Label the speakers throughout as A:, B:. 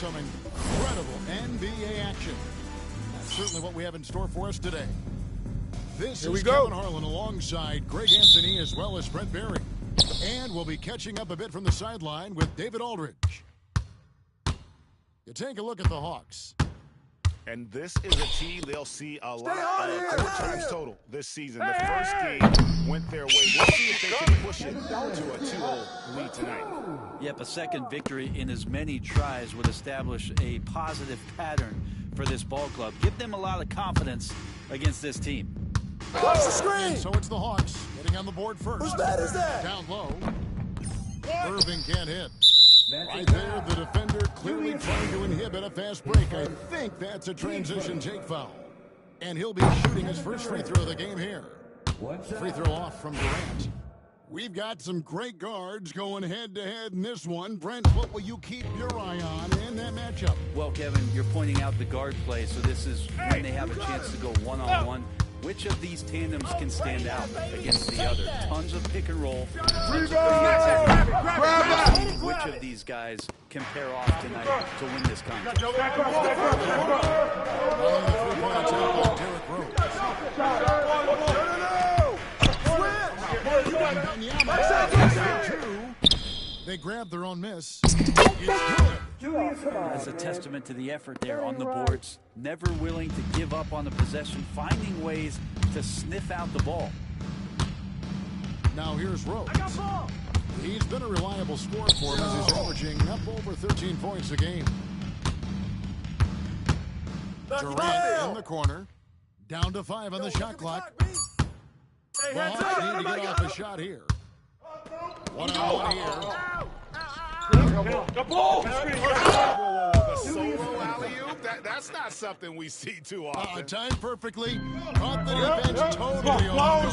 A: some incredible NBA action. That's certainly what we have in store for us today. This is Kevin Harlan alongside Greg Anthony as well as Brent Barry. And we'll be catching up a bit from the sideline with David Aldridge. You take a look at the Hawks.
B: And this is a team they'll see a lot of 4 times total this season. The first game went their way. We'll see if they can push it to a 2-0 lead tonight.
C: Yep, a second victory in as many tries would establish a positive pattern for this ball club. Give them a lot of confidence against this team.
A: Watch the screen! So it's the Hawks getting on the board first.
D: Whose bat is that?
A: Down low. Irving can't hit. Right there, the defender clearly trying to inhibit a fast break. I think that's a transition take foul. And he'll be shooting his first free throw of the game here. Free throw off from Durant. We've got some great guards going head-to-head in this one. Brent, what will you keep your eye on in that matchup?
C: Well, Kevin, you're pointing out the guard play, so this is when they have a chance to go one-on-one. Which of these tandems can stand out against the other? Tons of pick and roll. Which of these guys can pair off tonight to win this contest?
A: They grab their own miss. It's good.
C: That's a testament to the effort there on the boards. Never willing to give up on the possession, finding ways to sniff out the ball.
A: Now here's Rose. He's been a reliable scorer for him as he's averaging up over 13 points a game. Durant in the corner. Down to 5 on the shot clock. The Hawks need to get off a shot here. One-on-one here.
B: The solo alley-oop, that's not something we see too often.
A: Timed perfectly. Caught the defense totally on.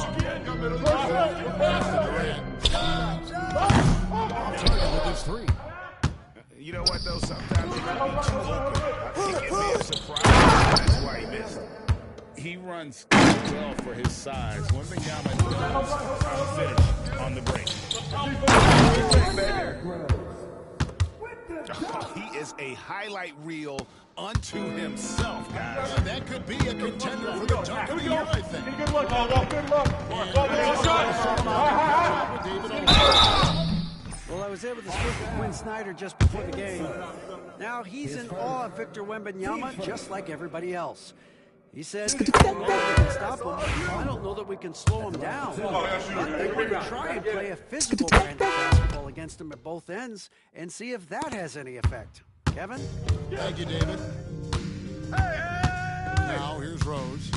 A: With his 3.
B: You know what, though? Sometimes it can be too open. I think it may have surprised him. That's why he missed. He runs well for his size. One thing Wembanyama does finish on the break. He is a highlight reel unto himself, guys.
A: That could be a contender for the dunk of the year, I think.
D: Good luck, good luck.
E: Well, I was able to speak with Quinn Snyder just before the game. Now he's in awe of Victor Wembanyama, just like everybody else. He said, I don't know that we can stop him. I don't know that we can slow him down. They're going to try and play a physical brand of basketball against him at both ends and see if that has any effect. Kevin?
A: Thank you, David. Now here's Rose.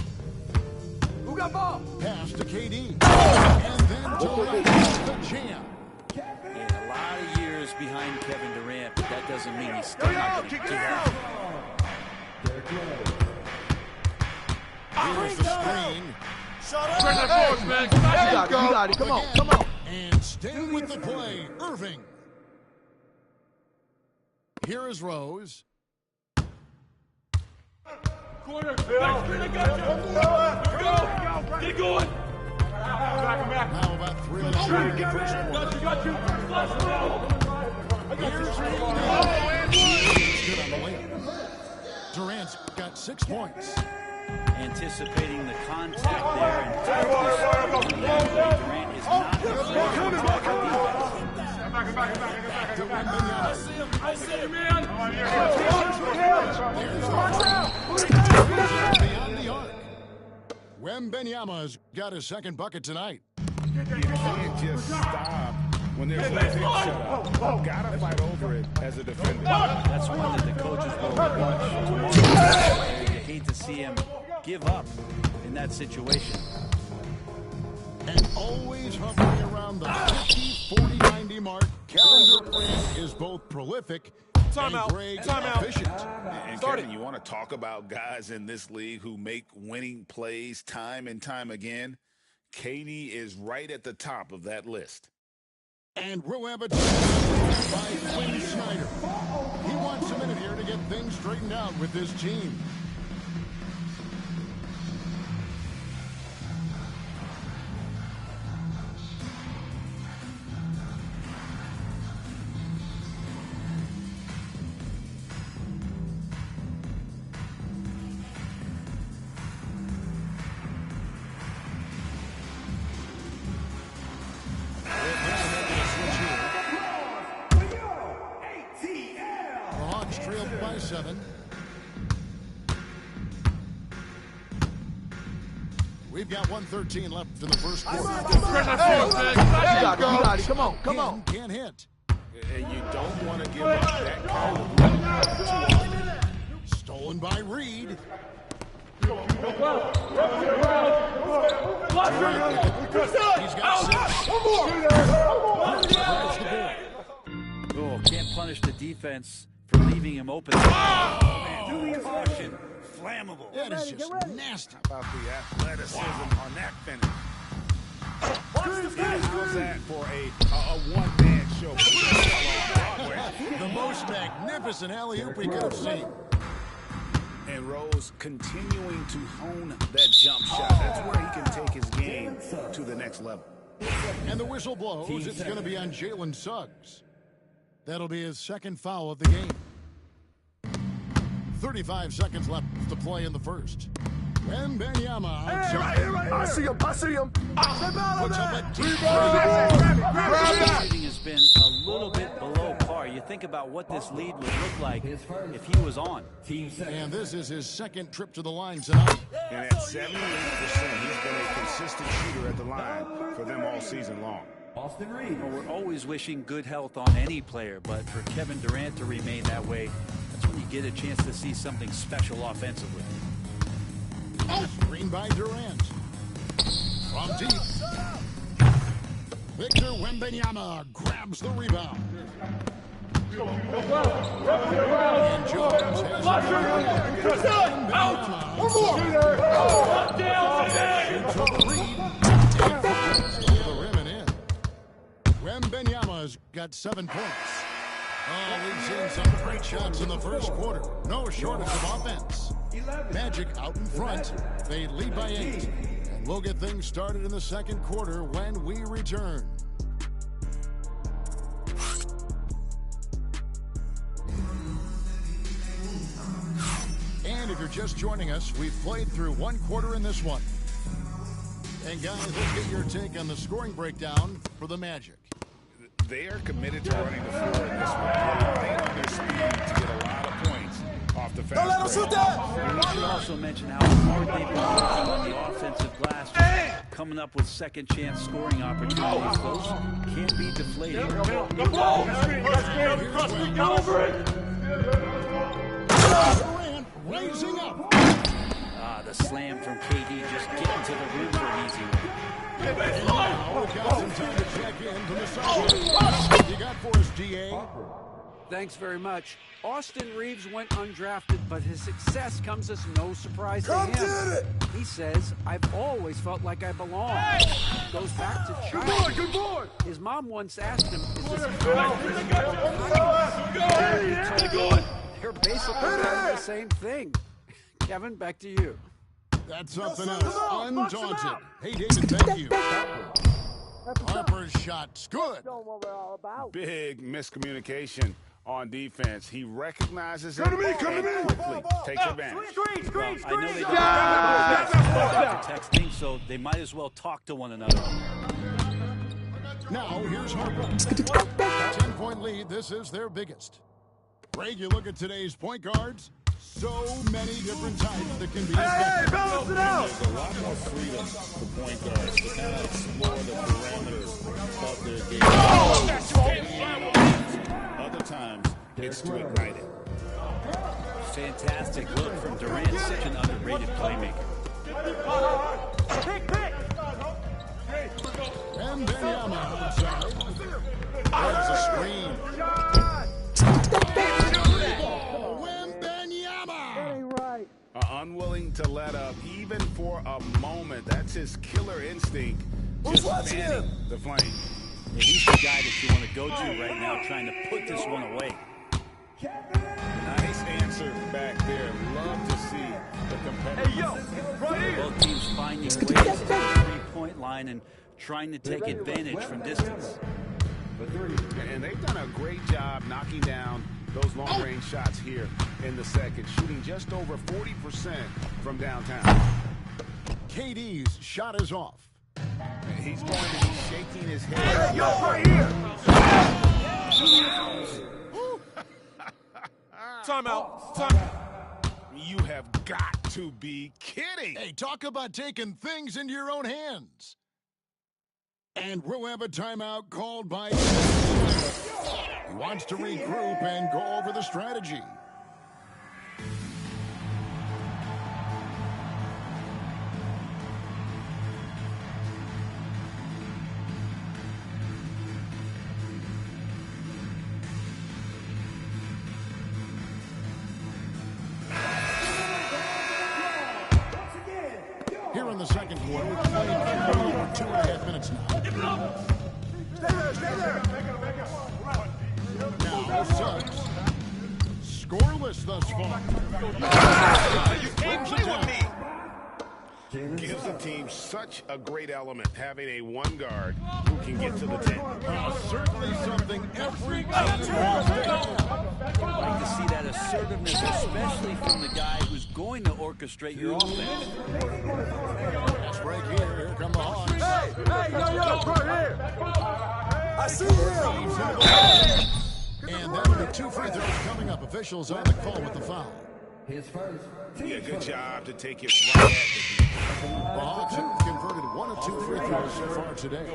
D: Who got ball?
A: Pass to KD. And then to the jam.
C: Yeah, a lot of years behind Kevin Durant, but that doesn't mean he's still not going to do that.
A: Here's the screen.
D: Shut up!
F: Man. You got it. Come on.
A: And staying with the play, Irving. Here is Rose.
D: Corner. Get going.
A: Now about 3 minutes in the first quarter.
D: Got you.
A: Here's good on the way. Durant's got 6 points.
C: Anticipating the contact there and Durant is not
D: I see him, man.
A: Beyond the arc. Wembanyama's got his second bucket tonight.
B: You can't just stop when there's no shut up. Gotta fight over it as a defender.
C: That's one that the coaches will watch tomorrow. You hate to see him give up in that situation.
A: And always hovering around the 50, 40, 90 mark. Kevin Durant is both prolific and Greg efficient.
B: And Kevin, you want to talk about guys in this league who make winning plays time and time again? KD is right at the top of that list.
A: And we'll have a chance by Quinn Snyder. He wants a minute here to get things straightened out with this team. 27. We've got 1:13 left in the first quarter.
F: You got it. Come on. Come on.
A: Can't hit.
B: And you don't want to give up that kind of lead too often.
A: Stolen by Reed. He's got 6.
C: Oh, can't punish the defense for leaving him open. Oh, man, caution. Flammable.
A: That is just nasty.
B: How about the athleticism on that finish? How's that for a one-man show?
A: The most magnificent alley-oop we could have seen.
B: And Rose continuing to hone that jump shot. That's where he can take his game to the next level.
A: And the whistle blows. It's going to be on Jalen Suggs. That'll be his second foul of the game. 35 seconds left to play in the first. Wembanyama outside.
F: I see him.
A: Puts up a deep
C: Shooting has been a little bit below par. You think about what this lead would look like if he was on.
A: And this is his second trip to the line tonight.
B: And at 78%, he's been a consistent shooter at the line for them all season long.
C: Well, we're always wishing good health on any player, but for Kevin Durant to remain that way, that's when you get a chance to see something special offensively.
A: Screen by Durant. From deep. Victor Wembanyama grabs the rebound. And Jones has Wembanyama's got 7 points. Oh, we've seen some great shots in the first quarter. No shortage of offense. Magic out in front. They lead by 8. And we'll get things started in the second quarter when we return. And if you're just joining us, we've played through 1 quarter in this one. And guys, let's get your take on the scoring breakdown for the Magic.
B: They are committed to running the floor in this one. Playing on their speed to get a lot of points off the fast break.
C: We should also mention how hard they've been working on the offensive glass, coming up with second chance scoring opportunities. Those can be deflating.
A: Durant raising up.
C: The slam from KD just getting to the rim for an easy one.
A: And now we've got some time to check in from the side. You got for us, DA?
E: Thanks very much. Austin Reeves went undrafted, but his success comes as no surprise to him. He says, "I've always felt like I belong." Goes back to childhood.
F: Good boy.
E: His mom once asked him, "Is this They're basically doing the same thing." Kevin, back to you.
A: That's something else. Undaunted. Hey, David, thank you. Harper's shot's good.
B: Big miscommunication on defense. He recognizes it
F: Come to me.
B: and quickly takes advantage.
C: I know they don't texting, so they might as well talk to one another.
A: Now, here's Harper. 10-point lead. This is their biggest. Greg, you look at today's point guards. So many different types that can be effective.
F: Balance it out.
B: There's a lot more freedom for point guards to kind of explore the parameters of their game. Other times, it's to ignite it.
C: Fantastic look from Durant, such an underrated playmaker.
A: And Wembanyama outside. There's a screen.
B: Unwilling to let up even for a moment. That's his killer instinct. Just fanning the flame.
C: Yeah, he's the guy that you want to go to right now, trying to put this one away.
B: Nice answer back there. Love to see the competitive.
C: Both teams finding ways to the 3-point line and trying to take advantage from distance.
B: And they've done a great job knocking down those long-range shots here in the second, shooting just over 40% from downtown.
A: KD's shot is off.
B: He's going to be shaking his head.
D: Timeout. Time.
B: You have got to be kidding.
A: Hey, talk about taking things into your own hands. And we'll have a timeout called by He wants to regroup and go over the strategy. Here in the second quarter, we're playing over 2.5 minutes now.
F: Stay there.
A: Now, Suggs. Scoreless thus far.
B: You can't play with me. Gives the team such a great element, having a one guard who can get to the 10.
A: Certainly something every team wants to have.
C: I'd like to see that assertiveness, especially from the guy who's going to orchestrate your offense.
A: Fast break here. Here come the Hawks.
F: Hey, yo, right here. I see him.
A: And then the 2 free throws coming up. Officials on the call with the foul.
B: Yeah, good job to take it right at the deep.
A: The Hawks have converted 1 of 2 free throws so far today.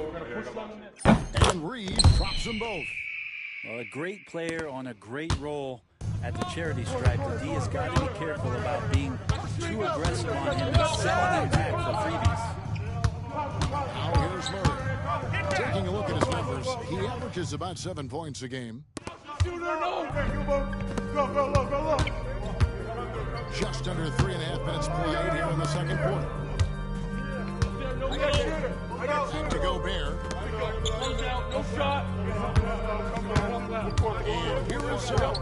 A: And Reed drops them both.
C: Well, a great player on a great role at the charity stripe. The D has got to be careful about being too aggressive on him and selling him back for freebies.
A: Now here's Murray. Taking a look at his numbers, he averages about 7 points a game. Just under 3.5 minutes played here in the second quarter. Back to Gobert.
D: No shot.
A: And here is Suggs.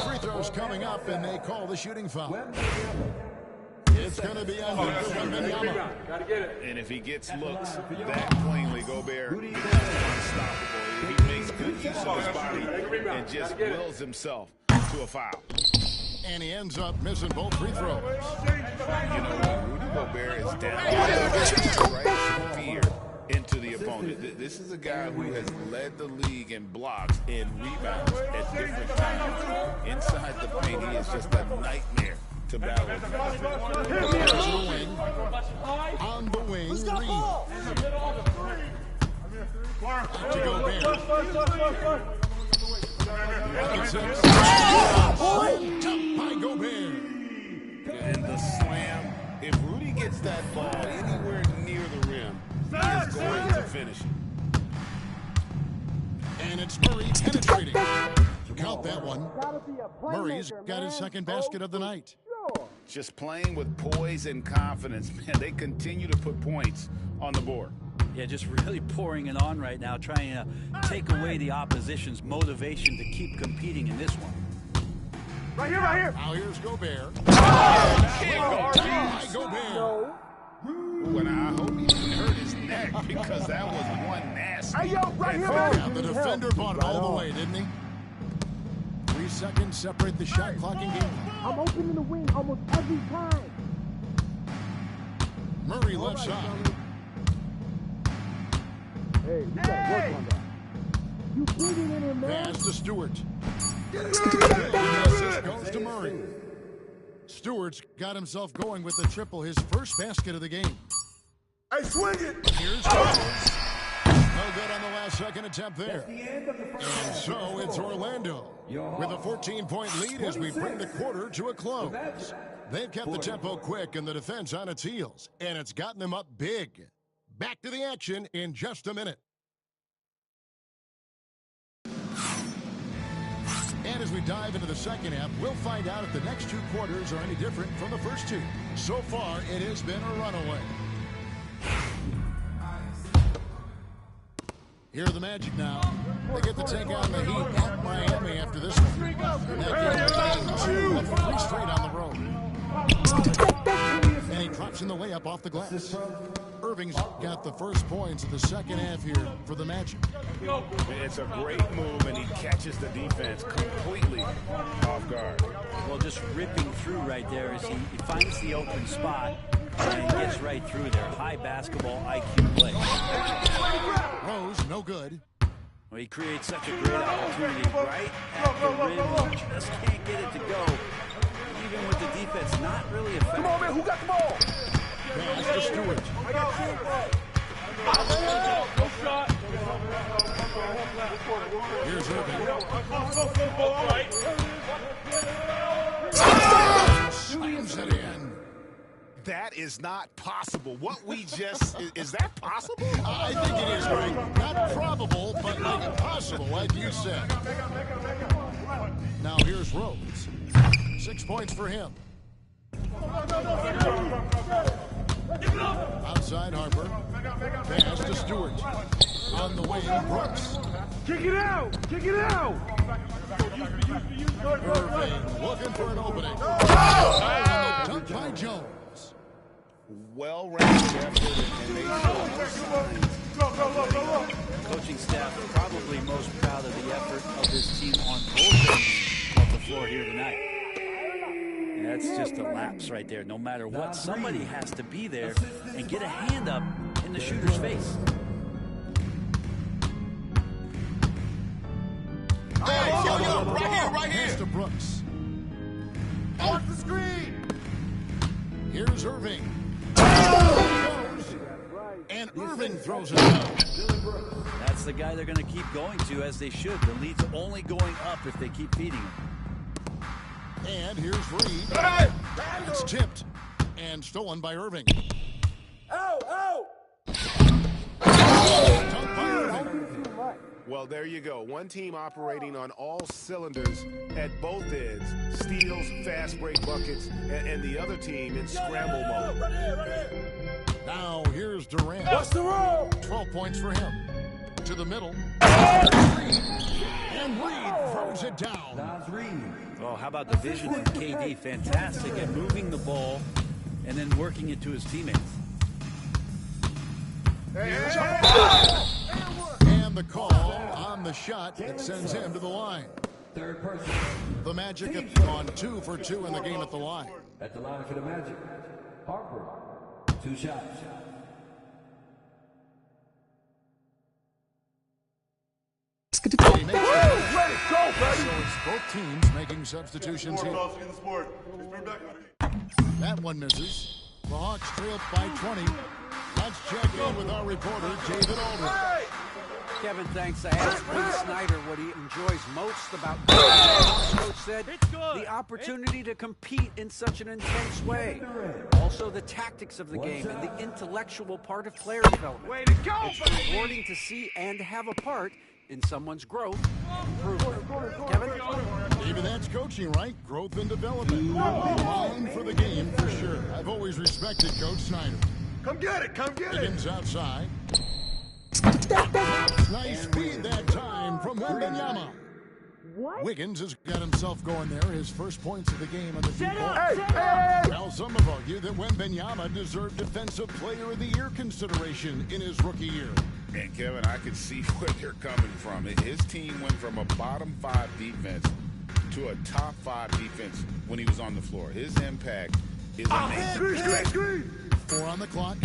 A: Free throws coming up, and they call the shooting foul. It's going to be under Wembanyama.
D: Gotta get it.
B: And if he gets looks that plainly, Gobert becomes unstoppable. He makes good use of his body and just wills himself to a foul.
A: And he ends up missing both free throws.
B: You know, Rudy Gobert is down right fear into the opponent. This is a guy who has led the league in blocks and rebounds at different times. Inside the paint, he is just a nightmare to battle.
A: On the wing, Reed. To Gobert. By Gobert.
B: And the slam. If Rudy gets that ball anywhere near the rim, he is going to finish it.
A: And it's Murray penetrating. Count that one. Murray's got his second basket of the night.
B: Just playing with poise and confidence. Man, they continue to put points on the board.
C: Yeah, just really pouring it on right now, trying to take away the opposition's motivation to keep competing in this one.
F: Right here.
A: Now here's Gobert. Gobert.
B: Ooh, and I hope he didn't hurt his neck because that was one nasty.
F: Hey, yo, right here.
A: Yeah, the defender bought it all the way, didn't he? 3 seconds separate the shot clock and game.
G: I'm open in the wing almost every time.
A: Murray left side.
G: Hey, you gotta work on that. You put it in him, man.
A: Pass to Stewart. Assist goes to Murray. Stewart's got himself going with the triple, his first basket of the game.
F: Hey, swing it.
A: Here's Rose. No good on the last second attempt there. And so it's Orlando with a 14-point lead as we bring the quarter to a close. They've kept the tempo quick and the defense on its heels, and it's gotten them up big. Back to the action in just a minute. And as we dive into the second half, we'll find out if the next 2 quarters are any different from the first 2. So far, it has been a runaway. Here are the Magic now. They get to take on the Heat at Miami after this one. That game 2, 3 straight on the road. And he drops in the layup off the glass. Irving's got the first points of the second half here for the Magic.
B: It's a great move, and he catches the defense completely off guard.
C: Well, just ripping through right there as he finds the open spot and gets right through there. High basketball IQ play.
A: Rose, no good.
C: Well, he creates such a great opportunity right at the rim. He just can't get it to go. Even with the defense not really effective.
F: Come on, man. Who got the ball?
A: Pass to Stewart.
D: No shot.
A: Here's Irving.
D: All right.
A: Slams it in.
B: That is not possible. What we just is that possible?
A: I think it is, Greg. Not probable, but like possible, like you said. Now here's Rose. 6 points for him. Outside Harper. Pass to Stewart. On the wing, Brooks.
F: Kick it out. Kick it out.
A: Irving looking for an opening. Dunked by Jones.
B: Well-rounded effort, and they show no signs.
C: Coaching staff probably most proud of the effort of this team on both ends of the floor here tonight. And that's just a lapse right there. No matter what, somebody has to be there and get a hand up in the shooter's face.
A: Right here. To Brooks.
F: Off the screen.
A: Here's Irving. And Irving throws it out.
C: That's the guy they're going to keep going to, as they should. The lead's only going up if they keep feeding him.
A: And here's Reed. It's tipped and stolen by Irving. Dunked by Irving.
B: Well, there you go. One team operating on all cylinders at both ends. Steals, fast break buckets, and the other team in scramble mode.
A: Now here's Durant.
F: What's the rule?
A: 12 points for him. To the middle. And Reed throws it down.
C: Oh, how about the vision from KD? Fantastic at moving the ball and then working it to his teammates.
A: And the call on the shot that sends him to the line.
G: Third person.
A: The Magic have gone 2 for 2 in the game at the line.
G: At the line for the Magic. Harper. 2 shots.
A: He makes it. So it's both teams making substitutions here. That one misses. The Hawks trail by 20. Let's check in with our reporter, David Aldridge.
E: Kevin, thanks. I asked Quinn Snyder what he enjoys most about the coach said the opportunity to compete in such an intense way. Also the tactics of the game and the intellectual part of player development.
F: Way to go,
E: It's rewarding to see and have a part in someone's growth and improvement. Kevin?
A: Even that's coaching, right? Growth and development. Line for the game for sure. I've always respected Coach Snyder.
F: Come get it. Come get it.
A: Higgins outside. Nice speed that time from Wembanyama. Wiggins has got himself going there. His first points of the game on the deep ball. Well, some have argued that Wembanyama deserved Defensive Player of the Year consideration in his rookie year.
B: And Kevin, I could see where they're coming from. His team went from a bottom 5 defense to a top 5 defense when he was on the floor. His impact is amazing.
A: 4 on the clock.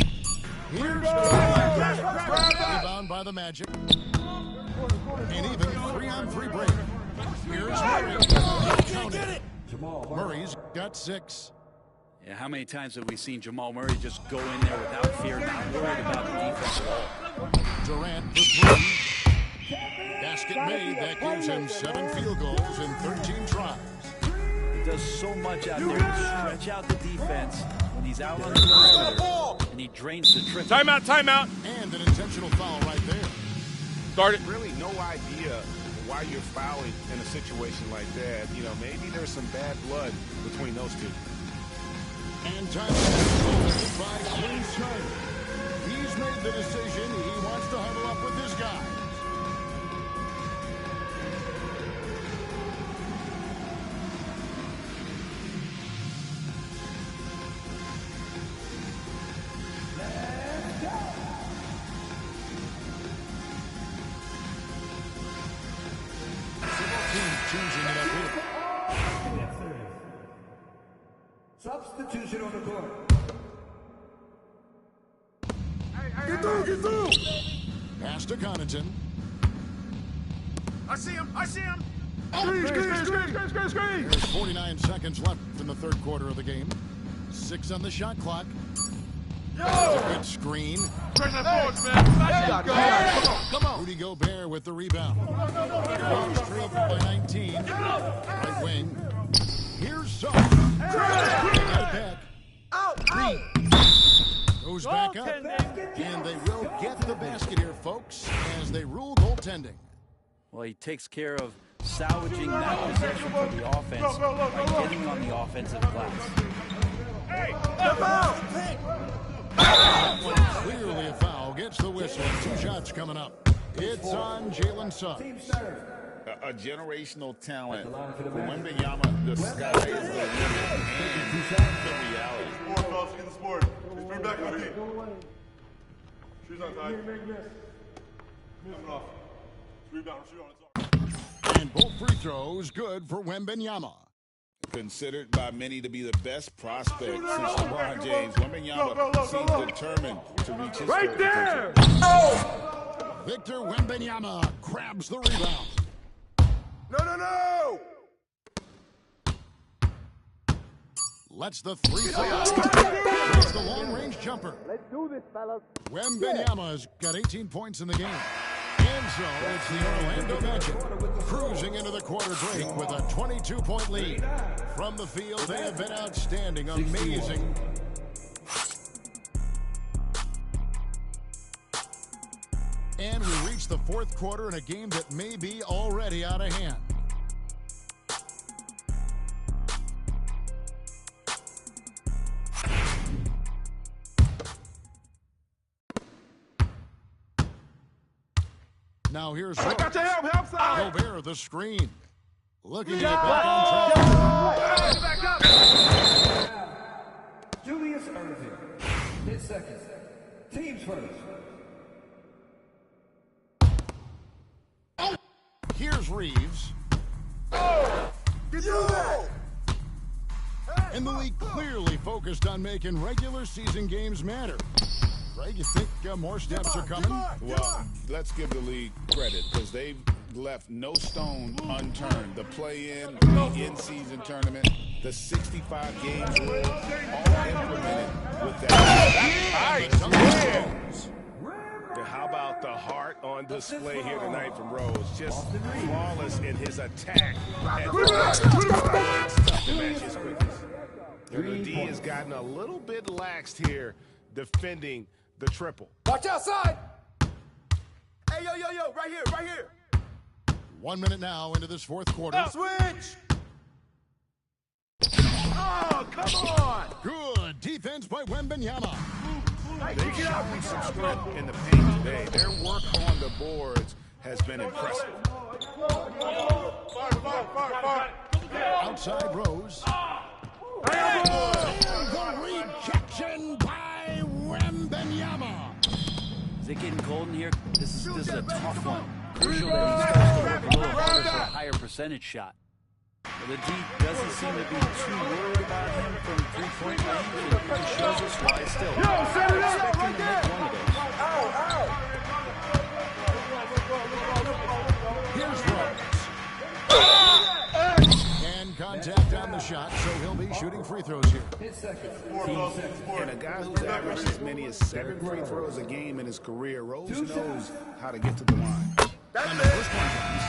A: Here's rebound by the Magic. And even 3-on-3 break. Here's Murray. Murray's got 6.
C: Yeah, how many times have we seen Jamal Murray just go in there without fear, not worried about the defense at all?
A: Durant for 3. Basket made. That gives him 7 field goals in 13 tries.
C: He does so much out there to stretch out the defense when he's out on the perimeter, and he drains the triple.
D: Timeout, timeout.
A: And an intentional foul right there.
D: Start it.
B: Really no idea why you're fouling in a situation like that. You know, maybe there's some bad blood between those two.
A: And time by Quinn Snyder. He's made the decision. He wants to huddle up with his guys. Changing it up here.
G: Substitution on the court.
F: Get through.
A: Pass to Connaughton.
B: I see him. I see him.
A: There's 49 seconds left in the third quarter of the game. 6 on the shot clock. That's a good screen.
D: Bring that forward, man.
A: Come on. Rudy Gobert with the rebound. Rose trailed by 19. Right wing. Here's Son. Got it back. Goes back up. And they will get the basket here, folks, as they rule goaltending.
C: Well, he takes care of salvaging that possession for the offense by getting on the offensive glass.
A: Clearly a foul. Gets the whistle. 2 shots coming up. It's on Jalen Suggs.
B: A generational talent. For Wembanyama, the sky is the limit and the reality.
H: Get the sport. He's bring back on me. Shoes on tight. Coming off. Rebound. Shoot on it.
A: And both free throws good for Wembanyama.
B: Considered by many to be the best prospect since LeBron James, Wembanyama seems determined to reach his
D: Right there!
A: Victor Wembanyama grabs the rebound.
H: No!
A: Lets the 3 fly. It's the long-range jumper.
G: Let's do this, fellas.
A: Wembanyama's got 18 points in the game. And so it's the Orlando Magic cruising into the quarter break with a 22-point lead. From the field, they have been outstanding, amazing. And we reach the fourth quarter in a game that may be already out of hand. Now here's
H: Got your help side.
A: Gobert, the screen. Looking to get back on track.
H: Back up.
G: Julius Irving. 10 seconds. Teams first.
A: Here's Reeves.
H: Get through that.
A: And the league clearly focused on making regular season games matter. Greg, you think more steps are coming?
B: Well, let's give the league credit because they've left no stone unturned. The play-in, the in-season tournament, the 65 games rule, all implemented with that.
H: How about the heart on display here tonight from Rose? Just flawless in his attack. And it's tough to match his quickness. The D has gotten a little bit laxed here defending the triple.
F: Watch outside. Hey, yo, right here.
A: 1 minute now into this fourth quarter.
F: Switch. Oh, come on.
A: Good defense by Wembanyama.
B: They've shown some strength in the paint today. Their work on the boards has been impressive.
H: Fire.
A: Outside Rose. And the rejection by Wembanyama.
C: Is it getting cold in here? This is a tough one. Crucial that he starts to work a little harder for a higher percentage shot. Well, the D doesn't seem to be too worried about him from three-point range. It shows us why still.
H: Set it up
C: Expecting to make one of those.
A: Here's Rose. And contact on the shot, so he'll be shooting free throws here.
G: 10 seconds.
B: And a guy who's averaged as many as 7 free throws a game in his career, Rose knows how to get to the line.
A: And the first one comes.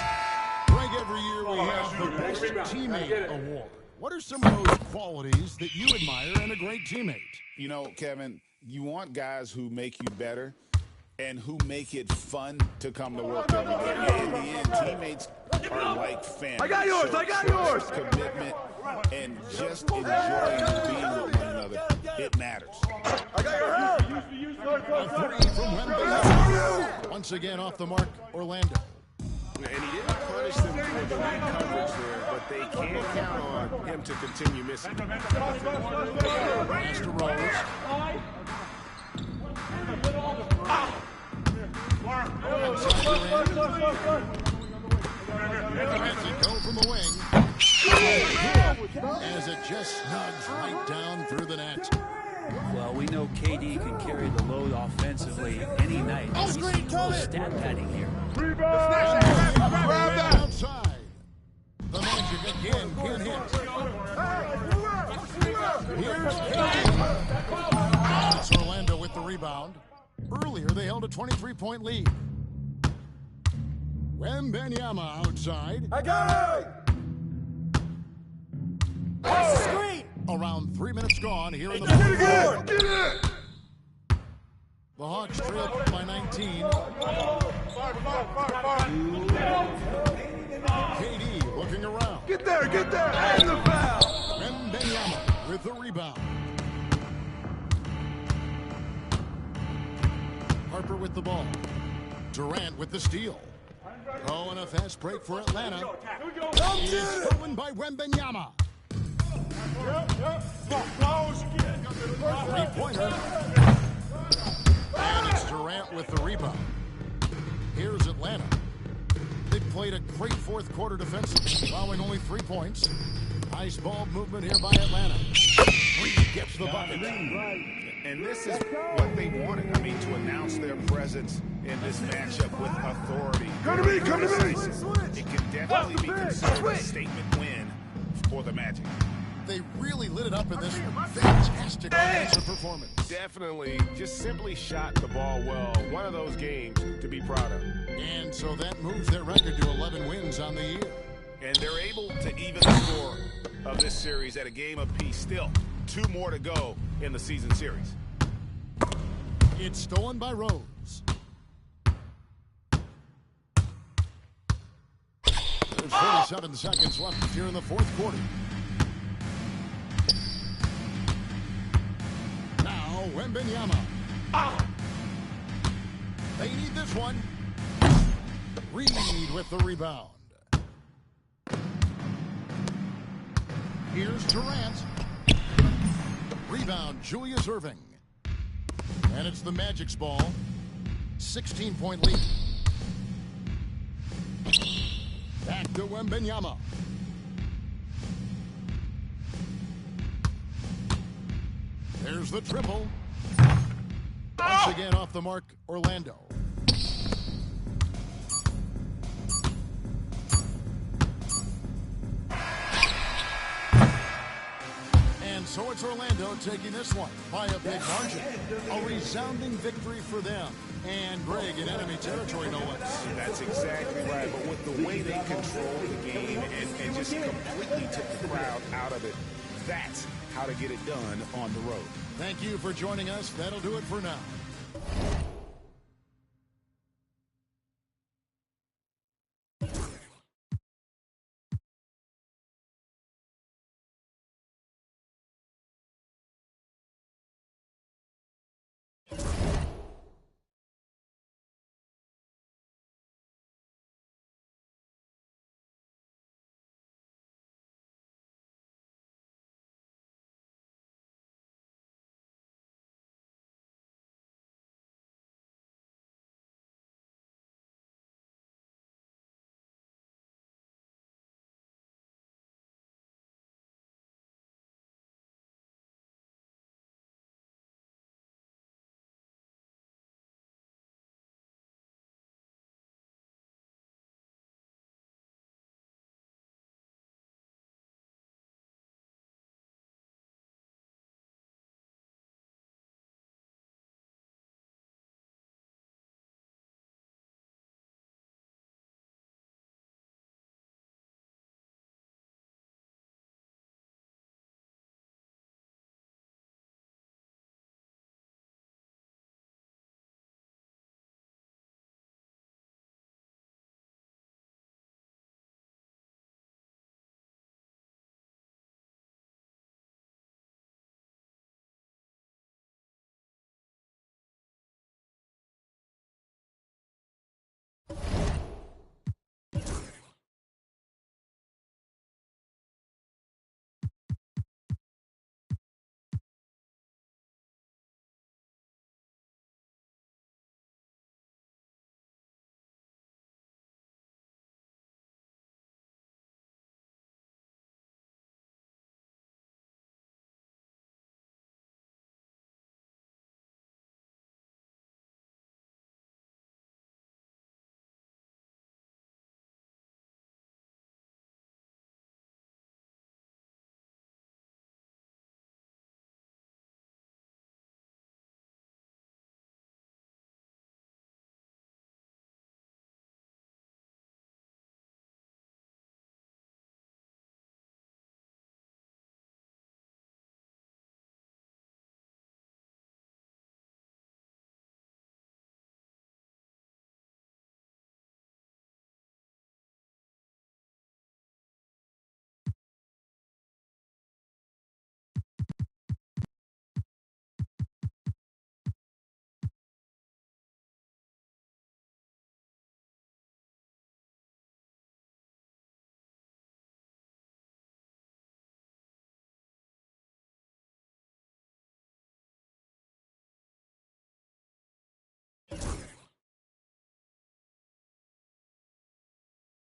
A: Greg, every year we have the Best Teammate Award. What are some of those qualities that you admire in a great teammate?
B: You know, Kevin, you want guys who make you better and who make it fun to come to work every day. In the end, teammates are like family.
H: I got yours.
B: Commitment and just enjoying being with one another. It matters.
H: I got your help.
A: A three from Wembanyama. Once again off the mark, Orlando.
H: And he didn't punish them for the weak coverage there, but they can't count on him to continue missing.
A: Pass to Rose. Lets it go from the wing. As it just snugs right down through the net.
C: Well, we know KD can carry the load offensively any night. He's stat padding here.
H: Grab that.
A: 23-point lead. Wembanyama outside.
F: I got it!
E: Pass the screen.
A: Around 3 minutes gone here in the
F: Get
A: fourth
F: it!
A: quarter.
F: Get it!
A: The Hawks trail by 19. KD looking around.
F: Get there! Get there! And the foul!
A: Wembanyama with the rebound. Harper with the ball. Durant with the steal. Oh, and a fast break for Atlanta. It is stolen by Wembanyama. Three-pointer. And it's Durant with the rebound. Here's Atlanta. They played a great fourth quarter defensively, allowing only 3 points. Nice ball movement here by Atlanta. Reed gets the bucket.
B: And this is what they wanted. I mean, to announce their presence in this matchup with authority.
F: Come to me, come to me.
B: It can definitely be considered a statement win for the Magic.
A: They really lit it up in this fantastic offensive performance.
H: Definitely just simply shot the ball well. One of those games to be proud of.
A: And so that moves their record to 11 wins on the year.
H: And they're able to even the score of this series at a game apiece. Still, 2 more to go in the season series.
A: It's stolen by Rose. There's 47 seconds left here in the fourth quarter. Now, Wembanyama. They need this one. Reed with the rebound. Here's Durant. Rebound, Julius Erving. And it's the Magic's ball. 16-point lead. Back to Wembanyama. There's the triple. Once again off the mark, Orlando. And so it's Orlando taking this one by a big margin. A resounding victory for them. And Greg in enemy territory, no less.
H: That's exactly right. But with the way they controlled the game and just completely took the crowd out of it, that's how to get it done on the road.
A: Thank you for joining us. That'll do it for now.